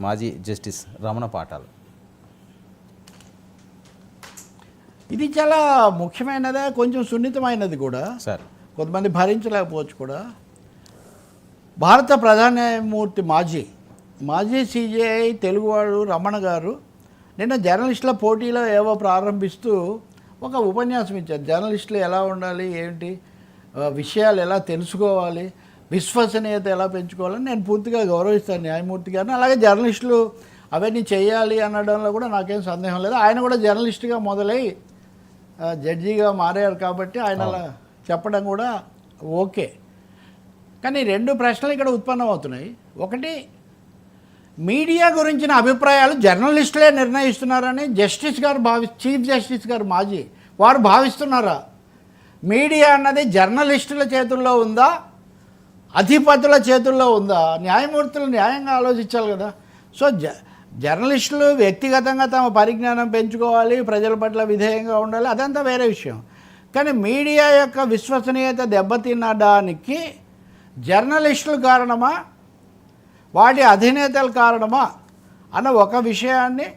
మాజీ జస్టిస్ రమణ పాటాల్. ఇది చాలా ముఖ్యమైనదే, కొంచెం సున్నితమైనది కూడా. సార్ కొంతమంది భరించలేకపోవచ్చు కూడా. భారత ప్రధాన న్యాయమూర్తి మాజీ సిజేఐ తెలుగువాడు రమణ గారు నిన్న జర్నలిస్టుల పోటీలో ఏవో ప్రారంభిస్తూ ఒక ఉపన్యాసం ఇచ్చారు. జర్నలిస్టులు ఎలా ఉండాలి, ఏంటి విషయాలు ఎలా తెలుసుకోవాలి, విశ్వసనీయత ఎలా పెంచుకోవాలని నేను పూర్తిగా గౌరవిస్తాను న్యాయమూర్తి గారిని. అలాగే జర్నలిస్టులు అవన్నీ చేయాలి అనడంలో కూడా నాకేం సందేహం లేదు. ఆయన కూడా జర్నలిస్ట్గా మొదలై జడ్జిగా మారారు కాబట్టి ఆయన అలా చెప్పడం కూడా ఓకే. కానీ రెండు ప్రశ్నలు ఇక్కడ ఉత్పన్నమవుతున్నాయి. ఒకటి, మీడియా గురించిన అభిప్రాయాలు జర్నలిస్టులే నిర్ణయిస్తున్నారని చీఫ్ జస్టిస్ గారు మాజీ వారు భావిస్తున్నారా? మీడియా అన్నది జర్నలిస్టుల చేతుల్లో ఉందా, అధిపతుల చేతుల్లో ఉందా? న్యాయమూర్తులు న్యాయంగా ఆలోచించాలి కదా. సో జర్నలిస్టులు వ్యక్తిగతంగా తమ పరిజ్ఞానం పెంచుకోవాలి, ప్రజల పట్ల విధేయంగా ఉండాలి, అదంతా వేరే విషయం. కానీ మీడియా యొక్క విశ్వసనీయత దెబ్బతినడానికి జర్నలిస్టులు కారణమా, వాటి అధినేతల కారణమా అన్న ఒక విషయాన్ని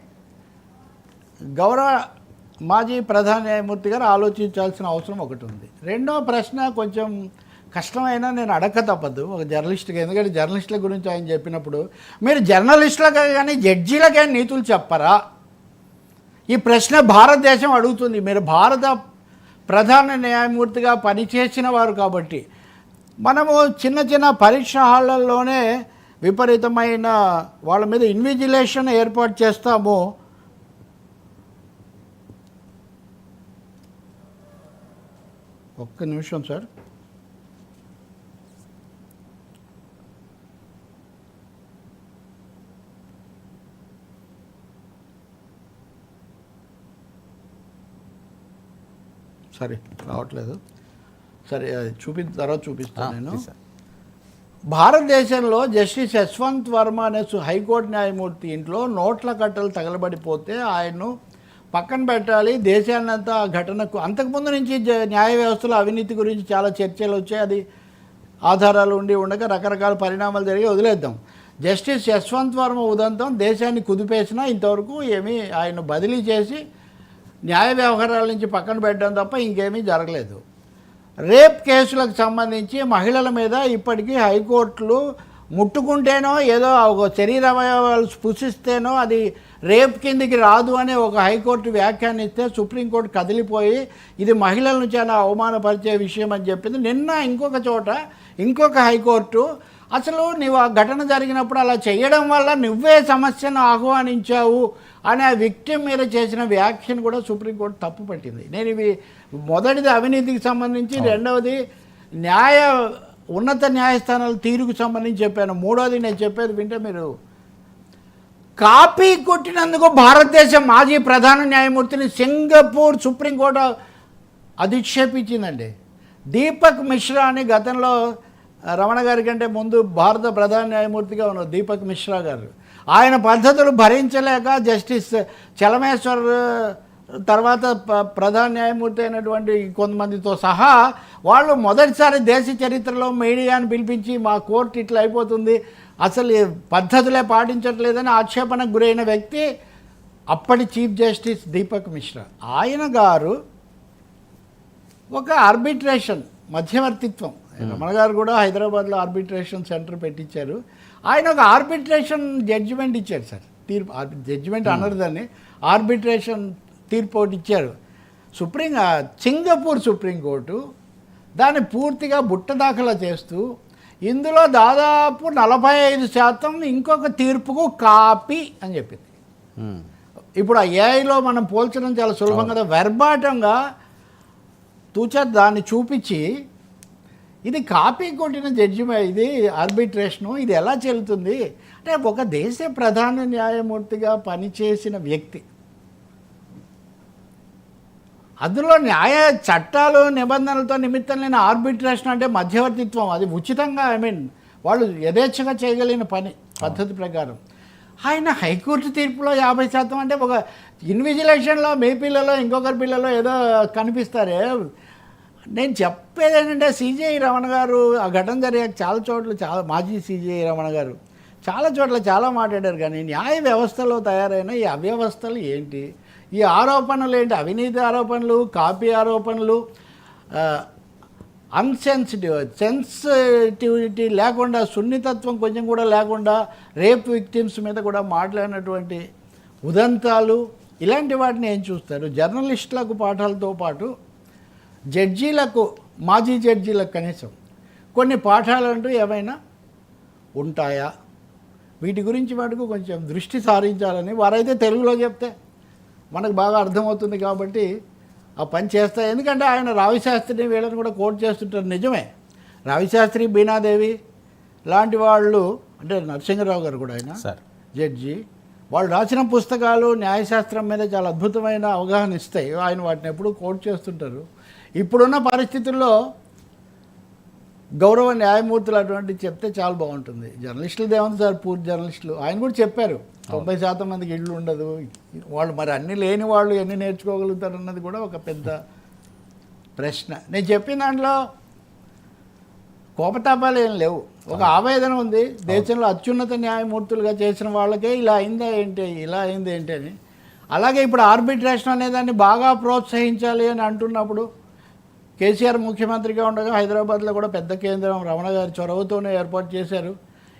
గౌరవ మాజీ ప్రధాన న్యాయమూర్తి గారు ఆలోచించాల్సిన అవసరం ఒకటి ఉంది. రెండో ప్రశ్న కొంచెం కష్టమైనా నేను అడగక తప్పదు ఒక జర్నలిస్ట్గా. ఎందుకంటే జర్నలిస్టుల గురించి ఆయన చెప్పినప్పుడు మీరు జర్నలిస్టులకు కానీ జడ్జీలకే నీతులు చెప్పరా? ఈ ప్రశ్న భారతదేశం అడుగుతుంది. మీరు భారత ప్రధాన న్యాయమూర్తిగా పనిచేసిన వారు కాబట్టి. మనము చిన్న చిన్న పరీక్ష హాళ్ళల్లోనే విపరీతమైన వాళ్ళ మీద ఇన్విజిలేషన్ ఏర్పాటు చేస్తాము. ఒక్క నిమిషం సార్. సరే రావట్లేదు. సరే తర్వాత చూపిస్తాను నేను. భారతదేశంలో జస్టిస్ యశ్వంత్ వర్మ అనే హైకోర్టు న్యాయమూర్తి ఇంట్లో నోట్ల కట్టలు తగలబడిపోతే ఆయన్ను పక్కన పెట్టాలి. దేశాన్నంతా ఆ ఘటనకు అంతకుముందు నుంచి న్యాయ వ్యవస్థలో అవినీతి గురించి చాలా చర్చలు వచ్చాయి. అది ఆధారాలు ఉండగా రకరకాల పరిణామాలు జరిగి వదిలేద్దాం. జస్టిస్ యశ్వంత్ వర్మ ఉదంతం దేశాన్ని కుదిపేసినా ఇంతవరకు ఏమీ ఆయన బదిలీ చేసి న్యాయ వ్యవహారాల నుంచి పక్కన పెట్టడం తప్ప ఇంకేమీ జరగలేదు. రేప్ కేసులకు సంబంధించి మహిళల మీద ఇప్పటికీ హైకోర్టులు ముట్టుకుంటేనో ఏదో ఒక శరీర అవయవాలు స్పృశిస్తేనో అది రేప్ కిందికి రాదు అని ఒక హైకోర్టు వ్యాఖ్యానిస్తే సుప్రీంకోర్టు కదిలిపోయి ఇది మహిళలను చాలా అవమానపరిచే విషయం అని చెప్పింది. నిన్న ఇంకొక చోట ఇంకొక హైకోర్టు అసలు నీవు ఆ ఘటన జరిగినప్పుడు అలా చేయడం వల్ల నువ్వే సమస్యను ఆహ్వానించావు అనే ఆ విక్టిమ్ మీద చేసిన వ్యాఖ్యను కూడా సుప్రీంకోర్టు తప్పు పట్టింది. నేను ఇవి మొదటిది అవినీతికి సంబంధించి, రెండవది ఉన్నత న్యాయస్థానాల తీరుకు సంబంధించి చెప్పాను. మూడవది నేను చెప్పేది వింటే మీరు, కాపీ కొట్టినందుకు భారతదేశం మాజీ ప్రధాన న్యాయమూర్తిని సింగపూర్ సుప్రీంకోర్టు అధిక్షేపించిందండి. దీపక్ మిశ్రా అని గతంలో రమణ గారి కంటే ముందు భారత ప్రధాన న్యాయమూర్తిగా ఉన్నారు దీపక్ మిశ్రా గారు. ఆయన పద్ధతులు భరించలేక జస్టిస్ చలమేశ్వర్ తర్వాత ప్రధాన న్యాయమూర్తి అయినటువంటి కొంతమందితో సహా వాళ్ళు మొదటిసారి దేశ చరిత్రలో మీడియాను పిలిపించి మా కోర్టు ఇట్లా అయిపోతుంది, అసలు పద్ధతులే పాటించట్లేదని ఆక్షేపణకు గురైన వ్యక్తి అప్పటి చీఫ్ జస్టిస్ దీపక్ మిశ్రా. ఆయన గారు ఒక ఆర్బిట్రేషన్ మధ్యవర్తిత్వం, రమణ గారు కూడా హైదరాబాద్లో ఆర్బిట్రేషన్ సెంటర్ పెట్టించారు. ఆయన ఒక ఆర్బిట్రేషన్ జడ్జిమెంట్ ఇచ్చారు సార్. తీర్పు జడ్జిమెంట్ అనరు దాన్ని, ఆర్బిట్రేషన్ తీర్పు ఒకటి ఇచ్చారు. సింగపూర్ సుప్రీంకోర్టు దాన్ని పూర్తిగా బుట్టదాఖలా చేస్తూ ఇందులో దాదాపు 45% ఇంకొక తీర్పుకు కాపీ అని చెప్పింది. ఇప్పుడు ఆ ఏఐలో మనం పోల్చడం చాలా సులభం కదా. వెర్బాటంగా దాన్ని చూపించి ఇది కాపీ కొట్టిన జడ్జిమెంట్, ఇది ఆర్బిట్రేషను, ఇది ఎలా చెల్లుతుంది అంటే ఒక దేశ ప్రధాన న్యాయమూర్తిగా పనిచేసిన వ్యక్తి, అందులో న్యాయ చట్టాలు నిబంధనలతో నిమిత్తం లేని ఆర్బిట్రేషన్ అంటే మధ్యవర్తిత్వం, అది ఉచితంగా వాళ్ళు యథేచ్ఛగా చేయగలిగిన పద్ధతి ప్రకారం. ఆయన హైకోర్టు తీర్పులో 50% అంటే ఒక ఇన్విజిలేషన్లో మీ పిల్లలో ఇంకొకరి పిల్లలో ఏదో కనిపిస్తారే. నేను చెప్పేది ఏంటంటే సిజేఐ రమణ గారు ఆ ఘటన జరిగాక చాలా చోట్ల మాజీ సిజేఐ రమణ గారు చాలా చోట్ల చాలా మాట్లాడారు, కానీ న్యాయ వ్యవస్థలో తయారైన ఈ అవ్యవస్థలు ఏంటి, ఈ ఆరోపణలు ఏంటి, అవినీతి ఆరోపణలు, కాపీ ఆరోపణలు, సెన్సిటివిటీ లేకుండా, సున్నితత్వం కొంచెం కూడా లేకుండా రేప్ విక్టిమ్స్ మీద కూడా మాట్లాడినటువంటి ఉదంతాలు, ఇలాంటి వాటిని ఏం చూస్తారు? జర్నలిస్టులకు పాఠాలతో పాటు జడ్జీలకు, మాజీ జడ్జీలకు కనీసం కొన్ని పాఠాలంటూ ఏమైనా ఉంటాయా? వీటి గురించి మటుకు కొంచెం దృష్టి సారించాలని, వారైతే తెలుగులో చెప్తే మనకు బాగా అర్థమవుతుంది కాబట్టి ఆ పని చేస్తాయి. ఎందుకంటే ఆయన రావిశాస్త్రిని వీళ్ళని కూడా కోట్ చేస్తుంటారు. నిజమే, రావిశాస్త్రి, బీనాదేవి లాంటి వాళ్ళు, అంటే నరసింహరావు గారు కూడా ఆయన జడ్జి, వాళ్ళు రాసిన పుస్తకాలు న్యాయశాస్త్రం మీద చాలా అద్భుతమైన అవగాహన ఇస్తాయి. ఆయన వాటిని ఎప్పుడూ కోట్ చేస్తుంటారు. ఇప్పుడున్న పరిస్థితుల్లో గౌరవ న్యాయమూర్తులు అటువంటివి చెప్తే చాలా బాగుంటుంది. జర్నలిస్టులు ఏముంది సార్, పూర్తి జర్నలిస్టులు ఆయన కూడా చెప్పారు 90% మందికి ఇళ్ళు ఉండదు, వాళ్ళు మరి అన్నీ లేని వాళ్ళు ఎన్ని నేర్చుకోగలుగుతారు అన్నది కూడా ఒక పెద్ద ప్రశ్న. నేను చెప్పిన దాంట్లో కోపతాపాలు ఏం లేవు, ఒక ఆవేదన ఉంది. దేశంలో అత్యున్నత న్యాయమూర్తులుగా చేసిన వాళ్ళకే ఇలా అయిందా ఏంటి, ఇలా అయింది ఏంటి అని. అలాగే ఇప్పుడు ఆర్బిట్రేషన్ అనేదాన్ని బాగా ప్రోత్సహించాలి అని అంటున్నప్పుడు, కేసీఆర్ ముఖ్యమంత్రిగా ఉండగా హైదరాబాద్లో కూడా పెద్ద కేంద్రం రమణ గారి చొరవతోనే ఏర్పాటు చేశారు.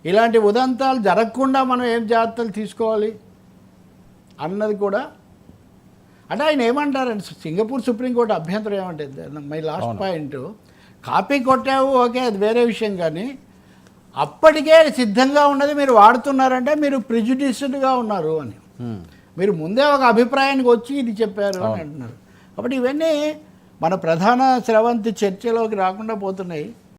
ఇలాంటి ఉదంతాలు జరగకుండా మనం ఏం జాగ్రత్తలు తీసుకోవాలి అన్నది కూడా, అంటే ఆయన ఏమంటారండి, సింగపూర్ సుప్రీంకోర్టు అభ్యంతరం ఏమంటే, మై లాస్ట్ పాయింట్, కాపీ కొట్టావు ఓకే, అది వేరే విషయం, కానీ అప్పటికే సిద్ధంగా ఉన్నది మీరు వాడుతున్నారంటే మీరు ప్రిజుడిస్డ్గా ఉన్నారు అని, మీరు ముందే ఒక అభిప్రాయానికి వచ్చి ఇది చెప్పారు అని అంటున్నారు. కాబట్టి ఇవన్నీ మన ప్రధాన స్రవంతి చర్చలోకి రాకుండా పోతున్నాయి.